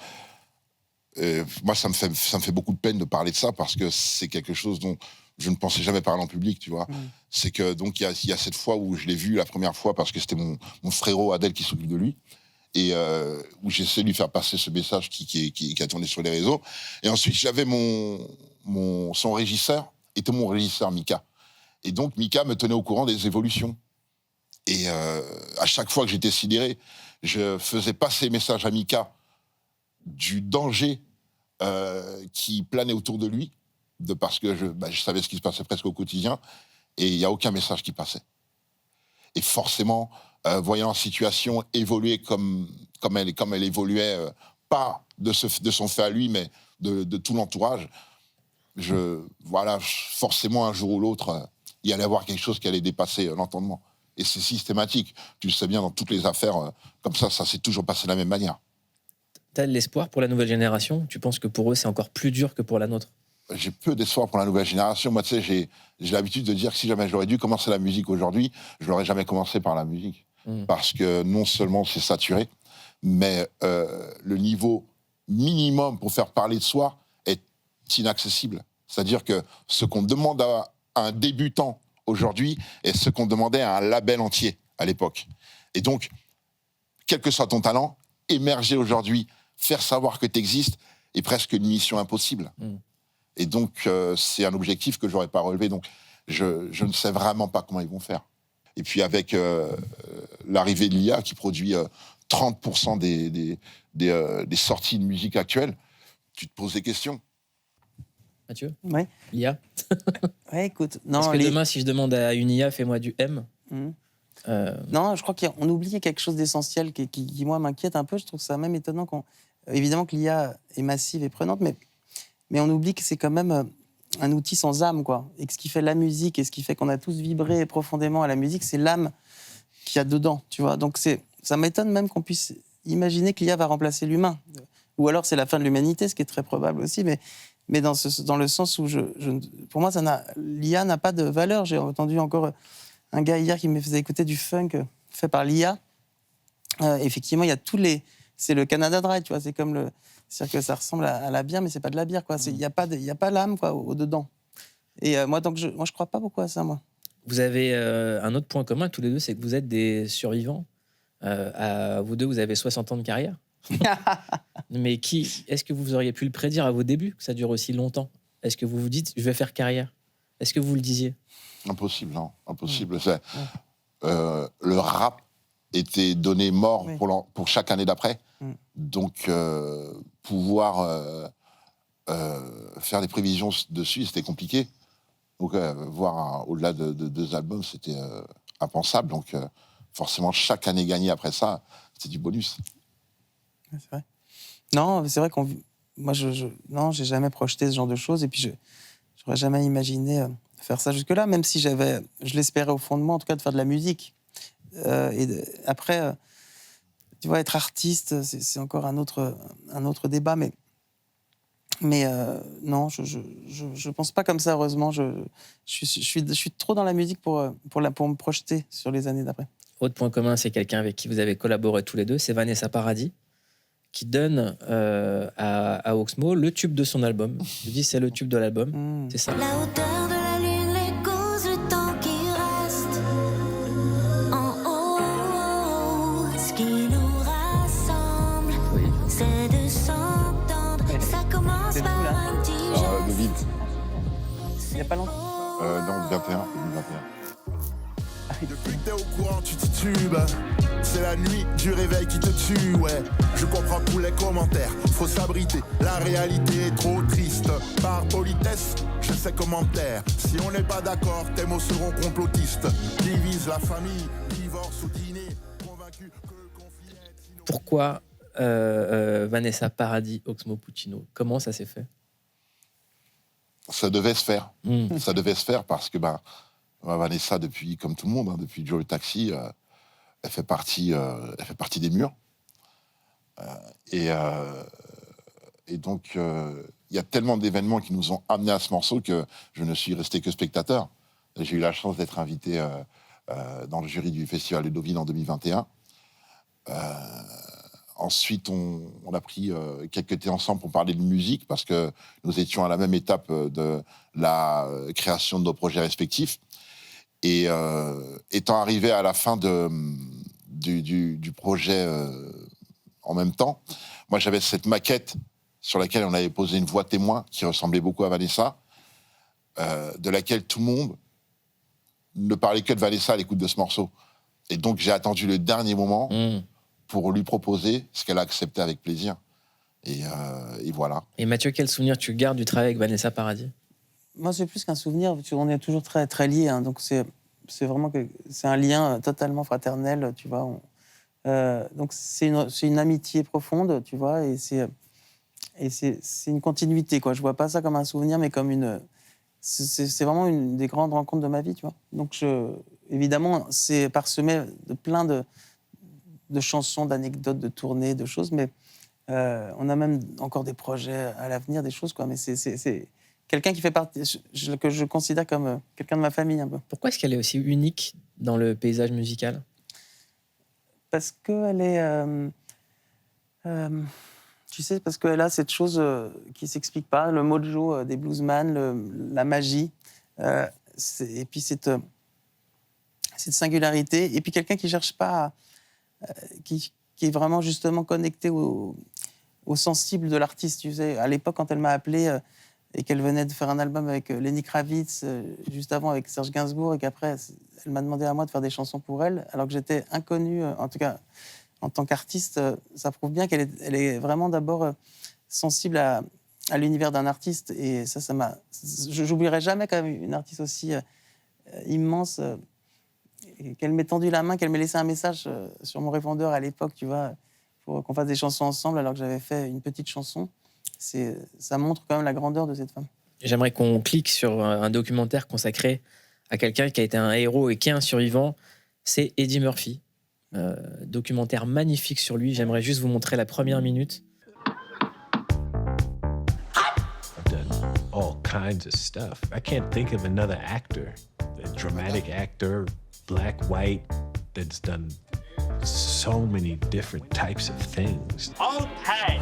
Moi, ça me fait beaucoup de peine de parler de ça parce que c'est quelque chose dont je ne pensais jamais parler en public, tu vois. C'est que, donc, il y a cette fois où je l'ai vu la première fois parce que c'était mon frérot Adèle qui s'occupe de lui et où j'ai essayé de lui faire passer ce message qui a tourné sur les réseaux. Et ensuite, j'avais son régisseur, était mon régisseur, Mika. Et donc, Mika me tenait au courant des évolutions. Et à chaque fois que j'étais sidéré, je faisais passer les messages à Mika du danger qui planait autour de lui, parce que je savais ce qui se passait presque au quotidien, et il n'y a aucun message qui passait. Et forcément, voyant la situation évoluer comme elle évoluait, pas de son fait à lui, mais de tout l'entourage, forcément, un jour ou l'autre, il y allait avoir quelque chose qui allait dépasser l'entendement. Et c'est systématique. Tu le sais bien, dans toutes les affaires, comme ça s'est toujours passé de la même manière. Tu as de l'espoir pour la nouvelle génération? Tu penses que pour eux, c'est encore plus dur que pour la nôtre? J'ai peu d'espoir pour la nouvelle génération. Moi, tu sais, j'ai l'habitude de dire que si jamais j'aurais dû commencer la musique aujourd'hui, je n'aurais jamais commencé par la musique. Parce que non seulement c'est saturé, mais le niveau minimum pour faire parler de soi est inaccessible. C'est-à-dire que ce qu'on demande à un débutant aujourd'hui est ce qu'on demandait à un label entier à l'époque. Et donc, quel que soit ton talent, émerger aujourd'hui, faire savoir que tu existes est presque une mission impossible. Et donc, c'est un objectif que je n'aurais pas relevé. Donc, je ne sais vraiment pas comment ils vont faire. Et puis, avec l'arrivée de l'IA qui produit 30% des sorties de musique actuelles, tu te poses des questions. Mathieu? Ouais. L'IA? Ouais, écoute. Non, Est-ce que demain, si je demande à une IA, fais-moi du M, Non, je crois qu'on oublie quelque chose d'essentiel qui, moi, m'inquiète un peu. Je trouve ça même étonnant évidemment que l'IA est massive et prenante, mais on oublie que c'est quand même un outil sans âme, quoi. Et que ce qui fait la musique et ce qui fait qu'on a tous vibré profondément à la musique, c'est l'âme qu'il y a dedans, tu vois. Donc ça m'étonne même qu'on puisse imaginer que l'IA va remplacer l'humain. Ou alors c'est la fin de l'humanité, ce qui est très probable aussi, mais dans le sens où pour moi, l'IA n'a pas de valeur. J'ai entendu encore un gars hier qui me faisait écouter du funk fait par l'IA. Effectivement, il y a c'est le Canada Dry, tu vois. C'est-à-dire que ça ressemble à la bière, mais c'est pas de la bière, quoi. Il y a pas l'âme, quoi, au dedans. Et moi, je crois pas beaucoup à ça, moi. Vous avez un autre point commun tous les deux, c'est que vous êtes des survivants. Vous deux, vous avez 60 ans de carrière. Mais est-ce que vous auriez pu le prédire à vos débuts, que ça dure aussi longtemps? Est-ce que vous vous dites, je vais faire carrière? Est-ce que vous le disiez? Impossible, non. Impossible. Le rap était donné mort pour chaque année d'après. Donc, pouvoir faire des prévisions dessus, c'était compliqué. Donc, voir au-delà de 2 albums, c'était impensable. Donc, forcément, chaque année gagnée après ça, c'était du bonus. C'est vrai. Non, c'est vrai moi, non, j'ai jamais projeté ce genre de choses. Et puis, j'aurais jamais imaginé faire ça jusque-là, même si je l'espérais au fond de moi, en tout cas, de faire de la musique. Après, tu vois, être artiste, c'est encore un autre débat, mais non, je pense pas comme ça, heureusement. Je suis trop dans la musique pour me projeter sur les années d'après. Autre point commun, c'est quelqu'un avec qui vous avez collaboré tous les deux, c'est Vanessa Paradis, qui donne à Oxmo le tube de son album. Je dis c'est le tube de l'album, c'est ça. La hauteur de la lune, les causes, le temps qui reste en haut. Ce qui nous rassemble, c'est de s'entendre. Ça commence par un petit Le vide. Il n'y a pas longtemps. Non, 21. Depuis que t'es au courant, tu titubes. C'est la nuit du réveil qui te tue, ouais. Je comprends tous les commentaires, faut s'abriter. La réalité est trop triste. Par politesse, je sais comment taire. Si on n'est pas d'accord, tes mots seront complotistes. Divise la famille, divorce ou dîner. Convaincu que le conflit est... Pourquoi Vanessa Paradis, Oxmo Puccino? Comment ça s'est fait? Ça devait se faire. Ça devait se faire parce que Vanessa, comme tout le monde, depuis Joe le Taxi, elle fait partie des murs. Et donc, il y a tellement d'événements qui nous ont amenés à ce morceau que je ne suis resté que spectateur. J'ai eu la chance d'être invité dans le jury du Festival de Deauville en 2021. Ensuite, on a pris quelques thés ensemble pour parler de musique, parce que nous étions à la même étape de la création de nos projets respectifs. Et étant arrivé à la fin du projet en même temps, moi j'avais cette maquette sur laquelle on avait posé une voix témoin qui ressemblait beaucoup à Vanessa, de laquelle tout le monde ne parlait que de Vanessa à l'écoute de ce morceau. Et donc j'ai attendu le dernier moment pour lui proposer ce qu'elle a accepté avec plaisir. Et voilà. Et Mathieu, quel souvenir tu gardes du travail avec Vanessa Paradis? Moi, c'est plus qu'un souvenir. On est toujours très, très liés. Hein, donc, c'est vraiment c'est un lien totalement fraternel, tu vois. Donc, c'est une amitié profonde, tu vois. Et c'est une continuité, quoi. Je vois pas ça comme un souvenir, mais comme c'est vraiment une des grandes rencontres de ma vie, tu vois. Donc, évidemment, c'est parsemé de plein de chansons, d'anecdotes, de tournées, de choses. Mais on a même encore des projets à l'avenir, des choses, quoi. Mais c'est quelqu'un qui fait partie, que je considère comme quelqu'un de ma famille, un peu. Pourquoi est-ce qu'elle est aussi unique dans le paysage musical? Parce qu'elle est... tu sais, parce qu'elle a cette chose qui ne s'explique pas, le mojo des bluesman, la magie, et puis cette singularité, et puis quelqu'un qui ne cherche pas, qui est vraiment justement connecté au sensible de l'artiste. Tu sais, à l'époque, quand elle m'a appelé... et qu'elle venait de faire un album avec Lenny Kravitz, juste avant avec Serge Gainsbourg, et qu'après, elle m'a demandé à moi de faire des chansons pour elle, alors que j'étais inconnu, en tout cas, en tant qu'artiste. Ça prouve bien qu'elle est vraiment d'abord sensible à l'univers d'un artiste, et ça m'a... J'oublierai jamais quand même une artiste aussi immense, et qu'elle m'ait tendu la main, qu'elle m'ait laissé un message sur mon répondeur à l'époque, tu vois, pour qu'on fasse des chansons ensemble alors que j'avais fait une petite chanson. Ça montre quand même la grandeur de cette femme. J'aimerais qu'on clique sur un documentaire consacré à quelqu'un qui a été un héros et qui est un survivant. C'est Eddie Murphy. Documentaire magnifique sur lui. J'aimerais juste vous montrer la première minute. I've done all kinds of stuff. I can't think of another actor, a dramatic actor, black, white, that's done so many different types of things. Okay.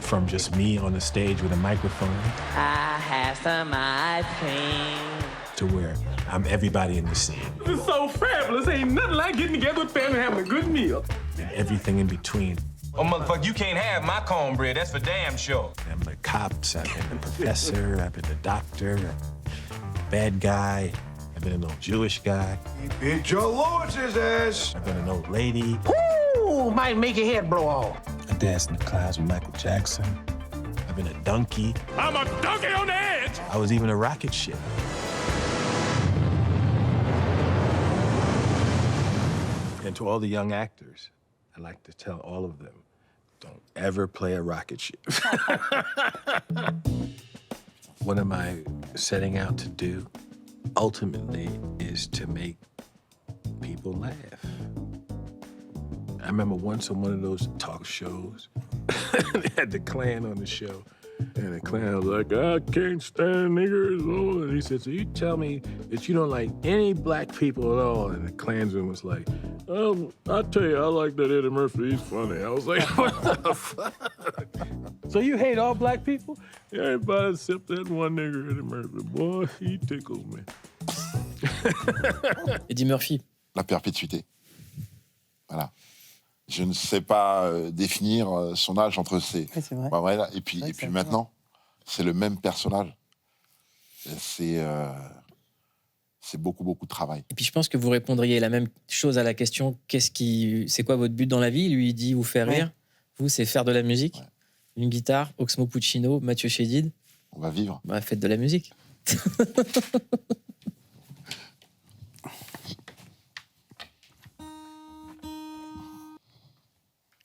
From just me on the stage with a microphone I have some ice cream. to where I'm everybody in the scene. This is so fabulous. Ain't nothing like getting together with family and having a good meal. And everything in between. Oh, motherfucker, you can't have my cornbread. That's for damn sure. I'm the cops, I've been the professor, I've been the doctor, bad guy, I've been an old Jewish guy. He beat Joe Lewis's ass. I've been an old lady. Ooh, might make your head blow off. I danced in the clouds with Michael Jackson. I've been a donkey. I'm a donkey on the edge. I was even a rocket ship. And to all the young actors, I'd like to tell all of them, don't ever play a rocket ship. What am I setting out to do? Ultimately, is to make people laugh. I remember once on one of those talk shows, they had the Klan on the show. And the Klan was like, I can't stand niggers. Oh. And he said, so you tell me that you don't like any black people at all? And the Klansman was like, I tell you, I like that Eddie Murphy. He's funny. I was like, what the fuck? So you hate all black people? Yeah, everybody except that one nigger, Eddie Murphy. Boy, he tickles me. Eddie Murphy. La perpétuité. Voilà. Je ne sais pas définir son âge entre ces... Ouais, c'est vrai. Bah, voilà. Et puis maintenant, c'est le même personnage. C'est beaucoup, beaucoup de travail. Et puis je pense que vous répondriez la même chose à la question c'est quoi votre but dans la vie? Lui, il dit vous faire rire. Vous, c'est faire de la musique. Ouais. Une guitare, Oxmo Puccino, Mathieu Chédid. On va vivre. Bah, faites de la musique.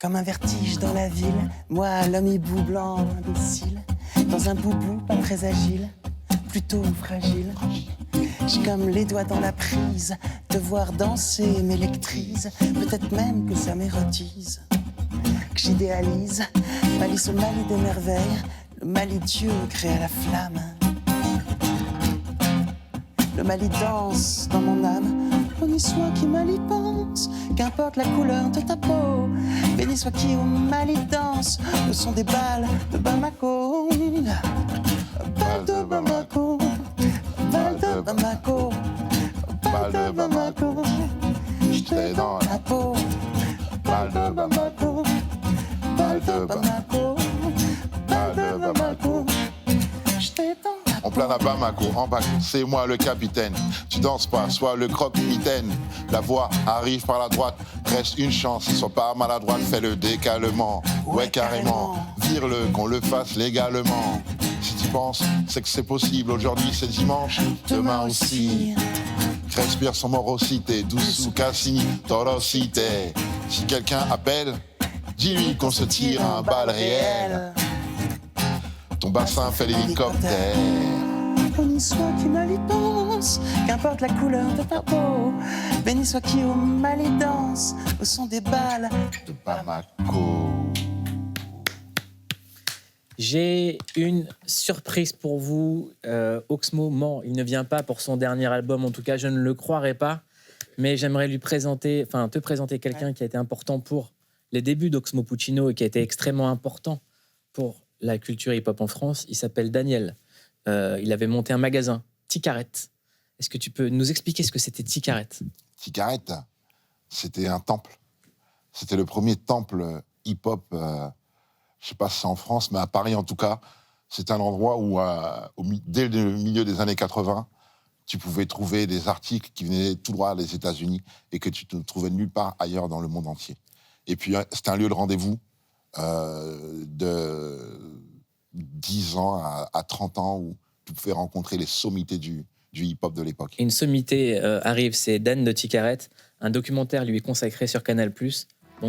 Comme un vertige dans la ville, moi, l'homme hibou blanc, imbécile, dans un boubou pas très agile, plutôt fragile. J'ai comme les doigts dans la prise, te voir danser m'électrise, peut-être même que ça m'érotise, que j'idéalise, malice au Mali des merveilles, le Mali Dieu créé à la flamme. Le Mali danse dans mon âme, béni soit qui mal y pense, qu'importe la couleur de ta peau, béni soit qui au Mali danse, le son des balles de Bamako, balles de Bamako, balles de Bamako, balles de Bamako, j'étais dans la peau, balles de Bamako, balles de Bamako, balles de Bamako, j'étais dans En plein à Bamako, en bac, c'est moi le capitaine. Tu danses pas, sois le croque-mitaine. La voix arrive par la droite, reste une chance. Sois pas maladroite, fais le décalement. Ouais, carrément, vire-le, qu'on le fasse légalement. Si tu penses, c'est que c'est possible. Aujourd'hui, c'est dimanche, demain aussi. Respire son morosité, douce ou Cassini, torosité. Si quelqu'un appelle, dis-lui qu'on se tire un balle réel. Ton bassin fait l'hélicoptère. Béni soit qui mal y pense, qu'importe la couleur de ta peau. Béni soit qui au mal y danse, au son des balles de Bamako. J'ai une surprise pour vous. Oxmo ment, il ne vient pas pour son dernier album, en tout cas je ne le croirais pas. Mais j'aimerais te présenter quelqu'un qui a été important pour les débuts d'Oxmo Puccino et qui a été extrêmement important pour la culture hip-hop en France. Il s'appelle Daniel. Il avait monté un magasin, Ticaret. Est-ce que tu peux nous expliquer ce que c'était Ticaret? Ticaret, c'était un temple. C'était le premier temple hip-hop, je ne sais pas si c'est en France, mais à Paris en tout cas. C'était un endroit où, dès le milieu des années 80, tu pouvais trouver des articles qui venaient tout droit des États-Unis et que tu ne trouvais nulle part ailleurs dans le monde entier. Et puis, c'était un lieu de rendez-vous de 10 ans à 30 ans où tu pouvais rencontrer les sommités du hip-hop de l'époque. Une sommité arrive, c'est Dan de Ticaret. Un documentaire lui est consacré sur Canal+.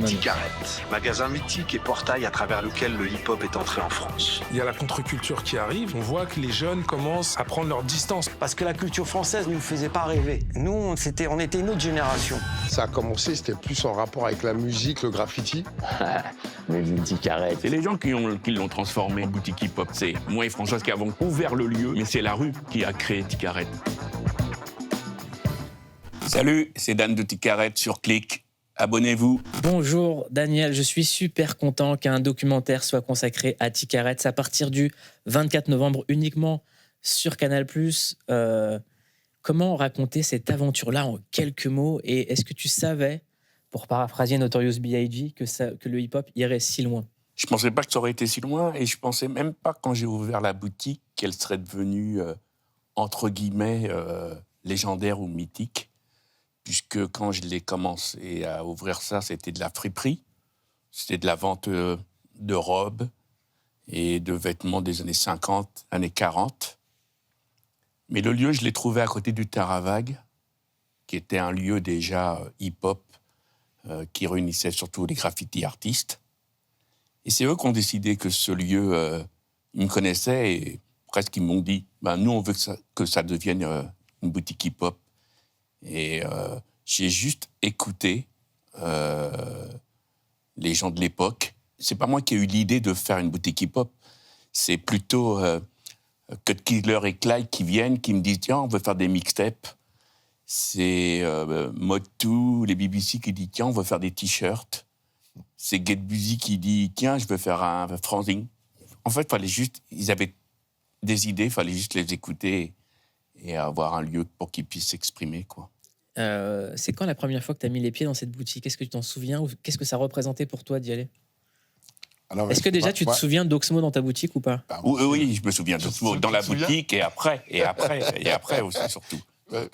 Ticaret, magasin mythique et portail à travers lequel le hip-hop est entré en France. Il y a la contre-culture qui arrive. On voit que les jeunes commencent à prendre leur distance. Parce que la culture française ne nous faisait pas rêver. Nous, on était une autre génération. Ça a commencé, c'était plus en rapport avec la musique, le graffiti. Mais une Ticaret. C'est les gens qui l'ont transformé en boutique hip-hop. C'est moi et Françoise qui avons ouvert le lieu, mais c'est la rue qui a créé Ticaret. Salut, c'est Dan de Ticaret sur Click. Abonnez-vous. Bonjour Daniel, je suis super content qu'un documentaire soit consacré à Ticaret. C'est à partir du 24 novembre uniquement sur Canal+. Comment raconter cette aventure-là en quelques mots? Et est-ce que tu savais, pour paraphraser Notorious B.I.G., que le hip-hop irait si loin? Je pensais pas que ça aurait été si loin et je pensais même pas quand j'ai ouvert la boutique qu'elle serait devenue, entre guillemets, légendaire ou mythique. Puisque quand je l'ai commencé à ouvrir ça, c'était de la friperie, c'était de la vente de robes et de vêtements des années 50, années 40. Mais le lieu, je l'ai trouvé à côté du Terre à Vagues, qui était un lieu déjà hip-hop, qui réunissait surtout les graffiti artistes. Et c'est eux qui ont décidé que ce lieu, ils me connaissaient et presque ils m'ont dit nous, on veut que ça devienne une boutique hip-hop. Et j'ai juste écouté les gens de l'époque. C'est pas moi qui ai eu l'idée de faire une boutique hip-hop. C'est plutôt Cut Killer et Clyde qui viennent, qui me disent « Tiens, on veut faire des mixtapes ». C'est Mod2, les BBC qui disent « Tiens, on veut faire des t-shirts ». C'est Get Busy qui dit « Tiens, je veux faire un franzing ». En fait, ils avaient des idées, il fallait juste les écouter et avoir un lieu pour qu'ils puissent s'exprimer, quoi. C'est quand la première fois que tu as mis les pieds dans cette boutique? Est-ce que tu t'en souviens ou qu'est-ce que ça représentait pour toi d'y aller? Est-ce que déjà tu te souviens d'Oxmo dans ta boutique ou pas? Oui, je me souviens d'Oxmo dans la boutique et après aussi surtout. Moi,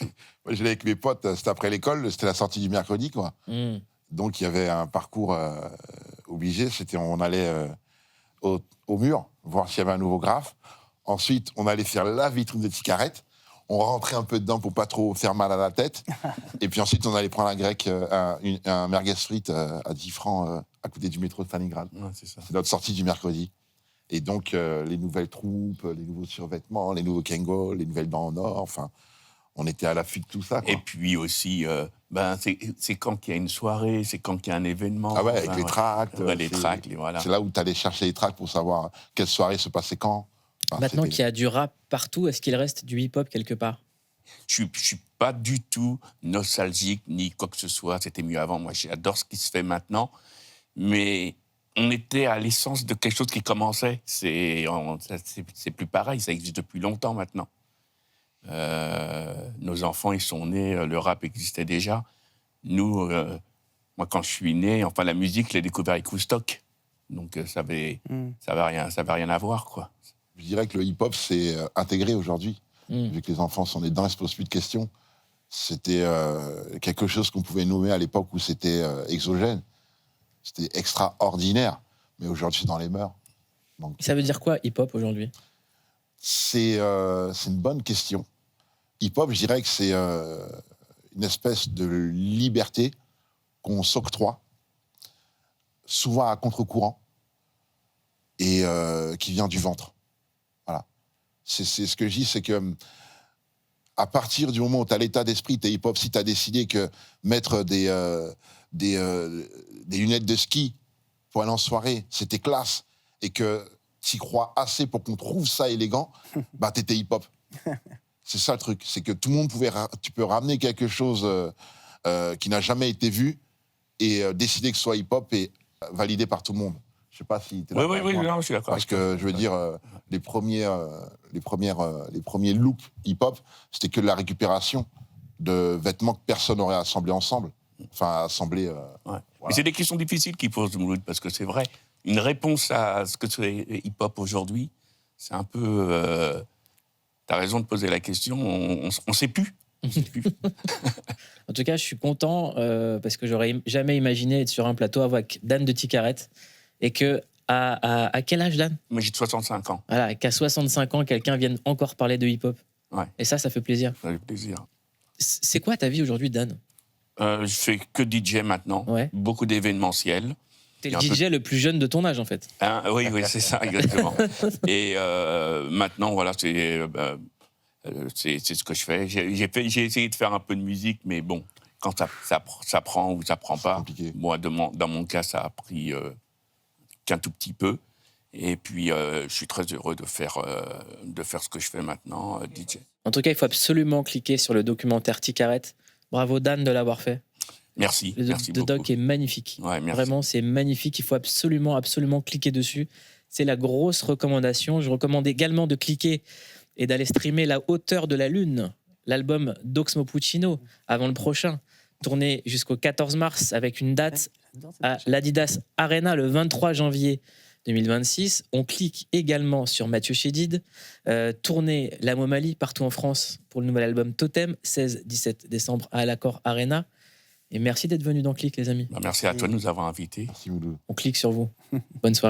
j'allais avec mes potes, c'était après l'école, c'était la sortie du mercredi, quoi. Donc il y avait un parcours obligé, on allait au mur voir s'il y avait un nouveau graphe. Ensuite, on allait faire la vitrine de Ticaret. On rentrait un peu dedans pour pas trop faire mal à la tête. Et puis ensuite, on allait prendre un grec, un merguez frites à 10 francs à côté du métro de Stalingrad. Ouais, c'est ça. C'est notre sortie du mercredi. Et donc, les nouvelles troupes, les nouveaux survêtements, les nouveaux Kangol, les nouvelles dents en or, enfin, on était à l'affût de tout ça, quoi. Et puis aussi, c'est quand il y a une soirée, c'est quand il y a un événement. Ah ouais, avec les tracts. Les tracts, voilà. C'est là où tu allais chercher les tracts pour savoir quelle soirée se passait quand. Enfin, maintenant qu'il y a du rap partout, est-ce qu'il reste du hip-hop quelque part? Je suis pas du tout nostalgique ni quoi que ce soit. C'était mieux avant. Moi, j'adore ce qui se fait maintenant. Mais on était à l'essence de quelque chose qui commençait. C'est plus pareil. Ça existe depuis longtemps maintenant. Nos enfants, ils sont nés. Le rap existait déjà. Nous, moi, quand je suis né, enfin, la musique, je l'ai découvert avec Woodstock. Donc, ça avait rien à voir, quoi. Je dirais que le hip-hop s'est intégré aujourd'hui. Vu que les enfants sont nés dedans, ils ne se posent plus de questions. C'était quelque chose qu'on pouvait nommer à l'époque où c'était exogène. C'était extraordinaire. Mais aujourd'hui, c'est dans les mœurs. Donc, ça veut dire quoi, hip-hop, aujourd'hui? C'est une bonne question. Hip-hop, je dirais que c'est une espèce de liberté qu'on s'octroie, souvent à contre-courant, et qui vient du ventre. Voilà. C'est ce que je dis, c'est que à partir du moment où tu as l'état d'esprit, tu es hip-hop, si tu as décidé que mettre des lunettes de ski pour aller en soirée, c'était classe, et que tu y crois assez pour qu'on trouve ça élégant, bah t'étais hip-hop. C'est ça le truc, c'est que tout le monde tu peux ramener quelque chose qui n'a jamais été vu et décider que ce soit hip-hop et validé par tout le monde. Je sais pas si tu es d'accord. Oui, non, je suis d'accord. Parce que je veux dire, les premiers looks hip-hop, c'était que de la récupération de vêtements que personne n'aurait assemblés ensemble. Enfin, assemblés. Voilà. Mais c'est des questions difficiles qui posent, Mouloud, parce que c'est vrai. Une réponse à ce que c'est hip-hop aujourd'hui, c'est un peu. T'as raison de poser la question. On sait plus. On sait plus. En tout cas, je suis content parce que j'aurais jamais imaginé être sur un plateau avec Dan de Ticaret et que À quel âge, Dan? Mais j'ai 65 ans. Voilà, qu'à 65 ans, quelqu'un vienne encore parler de hip-hop. Ouais. Et ça fait plaisir. Ça fait plaisir. C'est quoi ta vie aujourd'hui, Dan? Je fais que DJ maintenant. Beaucoup d'événementiels. T'es le DJ le plus jeune de ton âge, en fait. Hein, oui, c'est ça, exactement. Et maintenant, voilà, c'est ce que je fais. J'ai essayé de faire un peu de musique, mais bon, quand ça prend ou ça prend pas, moi, dans mon cas, ça a pris qu'un tout petit peu. Et puis, je suis très heureux de faire ce que je fais maintenant, DJ. En tout cas, il faut absolument cliquer sur le documentaire Ticaret. Bravo, Dan, de l'avoir fait. Merci, merci beaucoup. Le doc est magnifique. Ouais, merci. Vraiment, c'est magnifique. Il faut absolument, absolument cliquer dessus. C'est la grosse recommandation. Je recommande également de cliquer et d'aller streamer La Hauteur de la Lune, l'album d'Oxmo Puccino, avant le prochain, tourné jusqu'au 14 mars avec une date à l'Adidas Arena le 23 janvier 2026. On clique également sur Mathieu Chédid, tourné La Momalie partout en France pour le nouvel album Totem, 16-17 décembre à l'Accor Arena. Et merci d'être venu dans Click, les amis. Merci à toi de nous avoir invités. Merci, Mouloud. On clique sur vous. Bonne soirée.